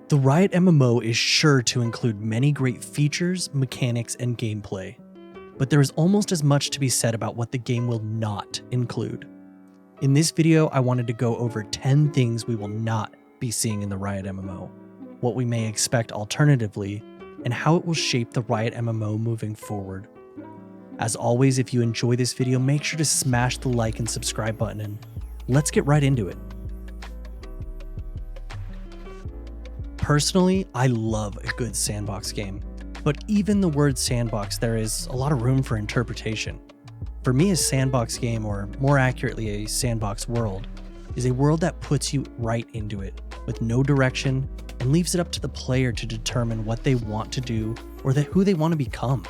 The Riot MMO is sure to include many great features, mechanics, and gameplay, but there is almost as much to be said about what the game will not include. In this video, I wanted to go over 10 things we will not be seeing in the Riot MMO, what we may expect alternatively, and how it will shape the Riot MMO moving forward. As always, if you enjoy this video, make sure to smash the like and subscribe button, and let's get right into it. Personally, I love a good sandbox game, but even the word sandbox, there is a lot of room for interpretation. For me, a sandbox game, or more accurately a sandbox world, is a world that puts you right into it, with no direction, and leaves it up to the player to determine what they want to do or who they want to become.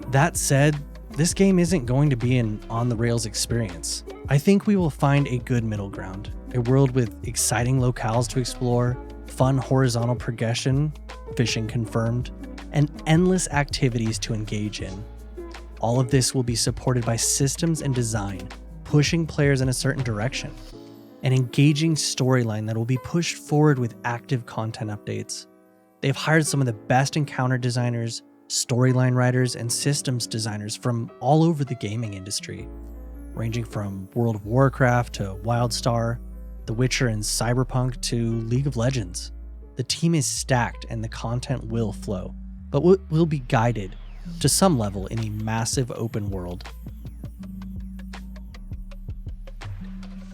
That said, this game isn't going to be an on-the-rails experience. I think we will find a good middle ground, a world with exciting locales to explore, fun horizontal progression, fishing confirmed, and endless activities to engage in. All of this will be supported by systems and design, pushing players in a certain direction, an engaging storyline that will be pushed forward with active content updates. They've hired some of the best encounter designers, storyline writers, and systems designers from all over the gaming industry, ranging from World of Warcraft to WildStar, The Witcher and Cyberpunk to League of Legends. The team is stacked and the content will flow, but will be guided to some level in a massive open world.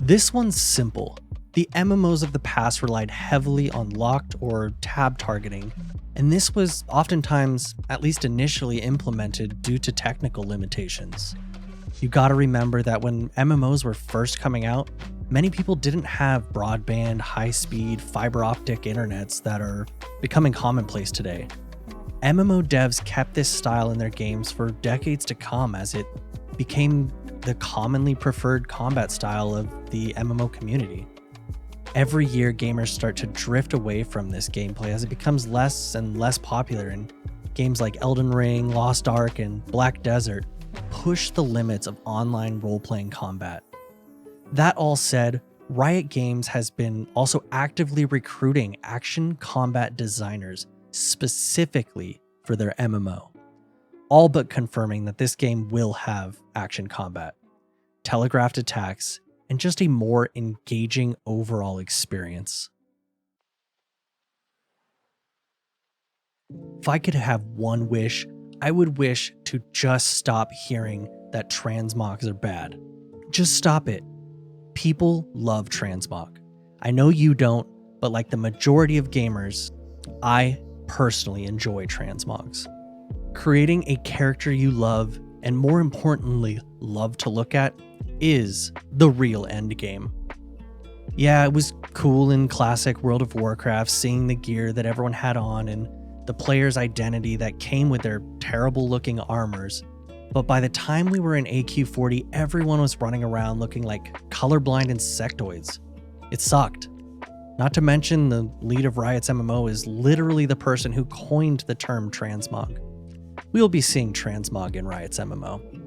This one's simple. The MMOs of the past relied heavily on locked or tab targeting, and this was oftentimes, at least initially, implemented due to technical limitations. You gotta remember that when MMOs were first coming out, many people didn't have broadband, high-speed, fiber optic internets that are becoming commonplace today. MMO devs kept this style in their games for decades to come as it became the commonly preferred combat style of the MMO community. Every year, gamers start to drift away from this gameplay as it becomes less and less popular, and games like Elden Ring, Lost Ark, and Black Desert push the limits of online role-playing combat. That all said, Riot Games has been also actively recruiting action combat designers specifically for their MMO, all but confirming that this game will have action combat, telegraphed attacks, and just a more engaging overall experience. If I could have one wish, I would wish to just stop hearing that transmogs are bad. Just stop it. People love transmog. I know you don't, but like the majority of gamers, I personally enjoy transmogs. Creating a character you love, and more importantly, love to look at, is the real end game. Yeah, it was cool in classic World of Warcraft seeing the gear that everyone had on and the player's identity that came with their terrible looking armors. But by the time we were in AQ40, everyone was running around looking like colorblind insectoids. It sucked. Not to mention the lead of Riot's MMO is literally the person who coined the term transmog. We will be seeing transmog in Riot's MMO.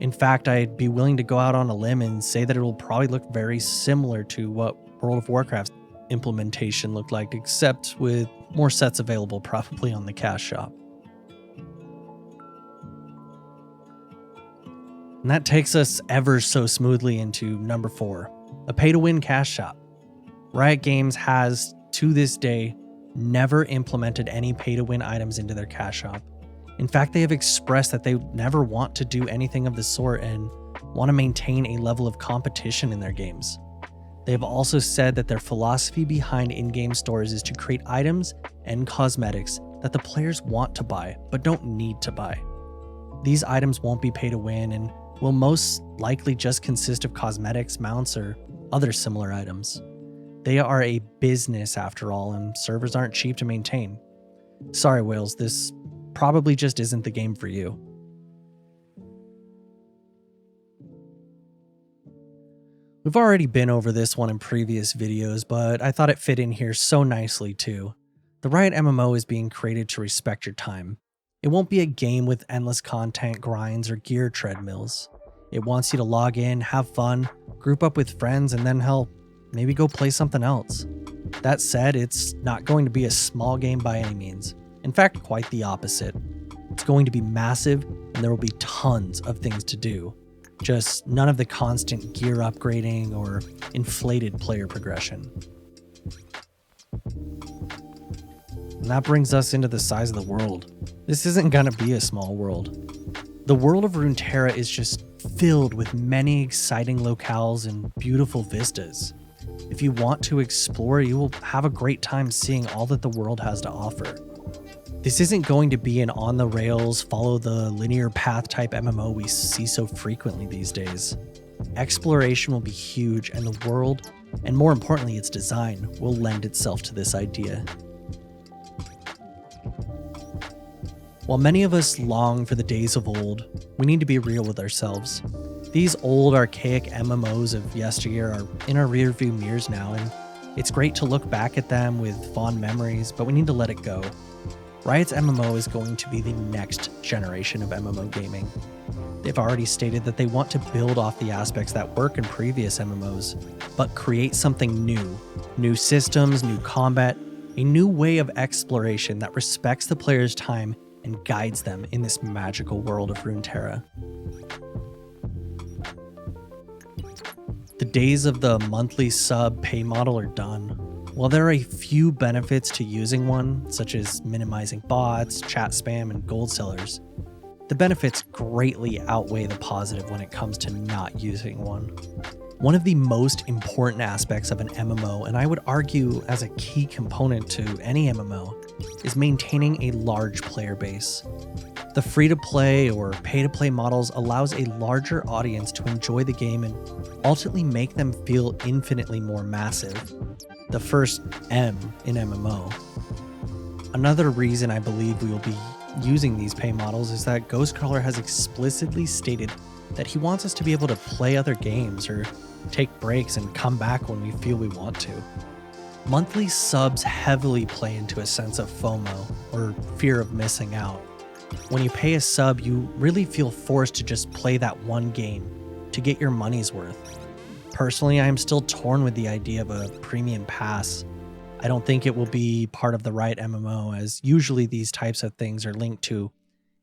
In fact, I'd be willing to go out on a limb and say that it will probably look very similar to what World of Warcraft's implementation looked like, except with more sets available probably on the cash shop. And that takes us ever so smoothly into number 4, a pay-to-win cash shop. Riot Games has, to this day, never implemented any pay-to-win items into their cash shop. In fact, they have expressed that they never want to do anything of the sort and want to maintain a level of competition in their games. They have also said that their philosophy behind in-game stores is to create items and cosmetics that the players want to buy, but don't need to buy. These items won't be pay to win and will most likely just consist of cosmetics, mounts, or other similar items. They are a business after all, and servers aren't cheap to maintain. Sorry, whales, this probably just isn't the game for you. We've already been over this one in previous videos, but I thought it fit in here so nicely too. The Riot MMO is being created to respect your time. It won't be a game with endless content grinds or gear treadmills. It wants you to log in, have fun, group up with friends, and then hell, maybe go play something else. That said, it's not going to be a small game by any means. In fact, quite the opposite. It's going to be massive, and there will be tons of things to do. Just none of the constant gear upgrading or inflated player progression. And that brings us into the size of the world. This isn't gonna be a small world. The world of Runeterra is just filled with many exciting locales and beautiful vistas. If you want to explore, you will have a great time seeing all that the world has to offer. This isn't going to be an on-the-rails, follow-the-linear path type MMO we see so frequently these days. Exploration will be huge, and the world, and more importantly its design, will lend itself to this idea. While many of us long for the days of old, we need to be real with ourselves. These old, archaic MMOs of yesteryear are in our rearview mirrors now, and it's great to look back at them with fond memories, but we need to let it go. Riot's MMO is going to be the next generation of MMO gaming. They've already stated that they want to build off the aspects that work in previous MMOs, but create something new. New systems, new combat, a new way of exploration that respects the player's time and guides them in this magical world of Runeterra. The days of the monthly sub pay model are done. While there are a few benefits to using one, such as minimizing bots, chat spam, and gold sellers, the benefits greatly outweigh the positive when it comes to not using one. One of the most important aspects of an MMO, and I would argue as a key component to any MMO, is maintaining a large player base. The free-to-play or pay-to-play models allows a larger audience to enjoy the game and ultimately make them feel infinitely more massive. The first M in MMO. Another reason I believe we will be using these pay models is that Ghostcrawler has explicitly stated that he wants us to be able to play other games or take breaks and come back when we feel we want to. Monthly subs heavily play into a sense of FOMO, or fear of missing out. When you pay a sub, you really feel forced to just play that one game to get your money's worth. Personally, I am still torn with the idea of a premium pass. I don't think it will be part of the Riot MMO, as usually these types of things are linked to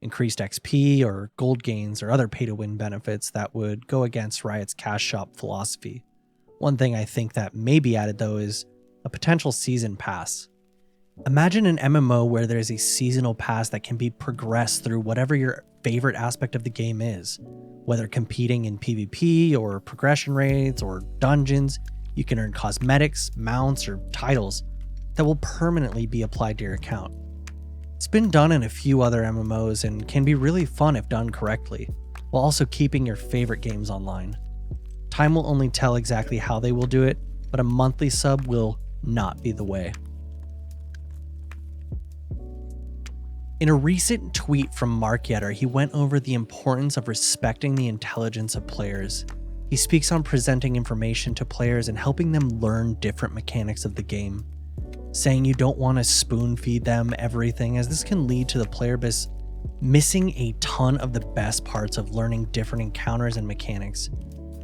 increased XP or gold gains or other pay-to-win benefits that would go against Riot's cash shop philosophy. One thing I think that may be added though is a potential season pass. Imagine an MMO where there's a seasonal pass that can be progressed through whatever your favorite aspect of the game is. Whether competing in PvP or progression raids or dungeons, you can earn cosmetics, mounts, or titles that will permanently be applied to your account. It's been done in a few other MMOs and can be really fun if done correctly, while also keeping your favorite games online. Time will only tell exactly how they will do it, but a monthly sub will not be the way. In a recent tweet from Mark Yetter, he went over the importance of respecting the intelligence of players. He speaks on presenting information to players and helping them learn different mechanics of the game, saying you don't want to spoon feed them everything, as this can lead to the player base missing a ton of the best parts of learning different encounters and mechanics.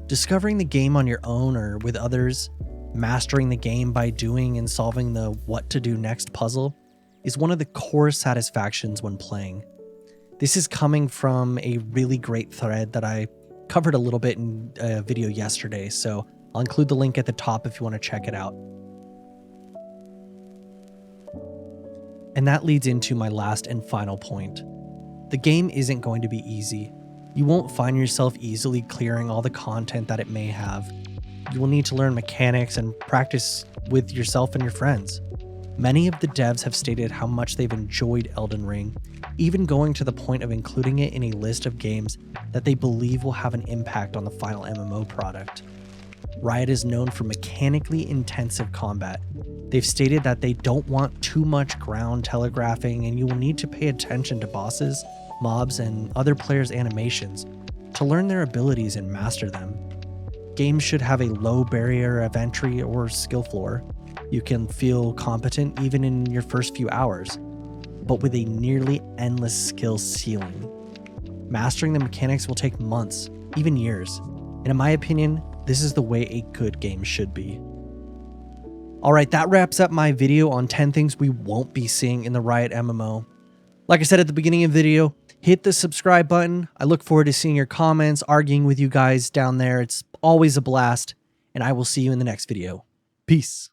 Discovering the game on your own or with others, mastering the game by doing and solving the what to do next puzzle, is one of the core satisfactions when playing. This is coming from a really great thread that I covered a little bit in a video yesterday, so I'll include the link at the top if you want to check it out. And that leads into my last and final point. The game isn't going to be easy. You won't find yourself easily clearing all the content that it may have. You will need to learn mechanics and practice with yourself and your friends. Many of the devs have stated how much they've enjoyed Elden Ring, even going to the point of including it in a list of games that they believe will have an impact on the final MMO product. Riot is known for mechanically intensive combat. They've stated that they don't want too much ground telegraphing, and you will need to pay attention to bosses, mobs, and other players' animations to learn their abilities and master them. Games should have a low barrier of entry or skill floor. You can feel competent even in your first few hours, but with a nearly endless skill ceiling. Mastering the mechanics will take months, even years, and in my opinion, this is the way a good game should be. All right, that wraps up my video on 10 things we won't be seeing in the Riot MMO. Like I said at the beginning of the video, hit the subscribe button. I look forward to seeing your comments, arguing with you guys down there. It's always a blast, and I will see you in the next video. Peace.